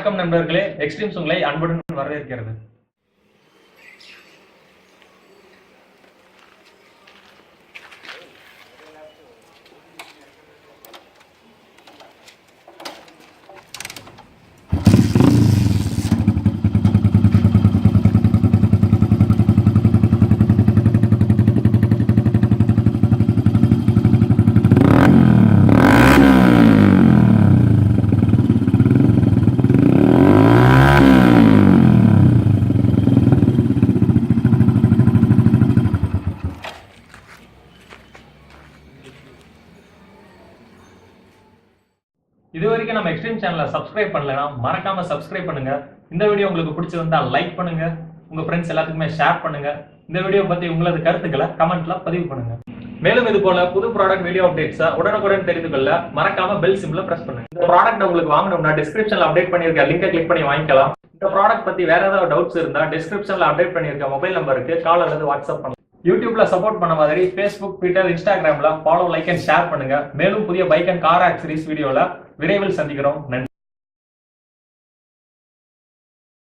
வணக்கம் நண்பர்களே, எக்ஸ்ட்ரீம்ஸ் உங்களை அன்புடன் வரவேற்கிறது. இதுவரைக்கும் நம்ம எக்ஸ்ட்ரீம் சேனலை சப்ஸ்கிரைப் பண்ணலனா மறக்காம சப்ஸ்கிரைப் பண்ணுங்க. இந்த வீடியோ உங்களுக்கு பிடிச்சிருந்தா லைக் பண்ணுங்க, உங்க ஃப்ரெண்ட்ஸ் எல்லாத்துக்குமே ஷேர் பண்ணுங்க. இந்த வீடியோ பத்தி உங்களது கருத்துக்களை கமெண்ட்ல பதிவு பண்ணுங்க. மேலும் இது போல புது ப்ராடக்ட் வீடியோ அப்டேட்ஸை உடனுக்குடன் தெரிந்து கொள்ள மறக்காம பெல் சிம்பிளை பிரஸ் பண்ணுங்க. இந்த ப்ராடக்ட் உங்களுக்கு வாங்கணும்னா டிஸ்கிரிப்ஷன்ல அப்டேட் பண்ணிருக்க லிங்கை கிளிக் பண்ணி வாங்கிக்கலாம். இந்த ப்ராடக்ட் பத்தி வேற ஏதாவது டவுட்ஸ் இருந்தா டிஸ்கிரிப்ஷன்ல அப்டேட் பண்ணிருக்க மொபைல் நம்பருக்கு கால் அல்லது வாட்ஸ்அப் பண்ணுங்க. யூடியூப்ல சப்போர்ட் பண்ண மாதிரி Facebook, Twitter, Instagramல ஃபாலோ, லைக் அண்ட் ஷேர் பண்ணுங்க. மேலும் புதிய பைக் அண்ட் கார் ஆக்சரிஸ் வீடியோல விரைவில் சந்திக்கிறோம். நன்றி.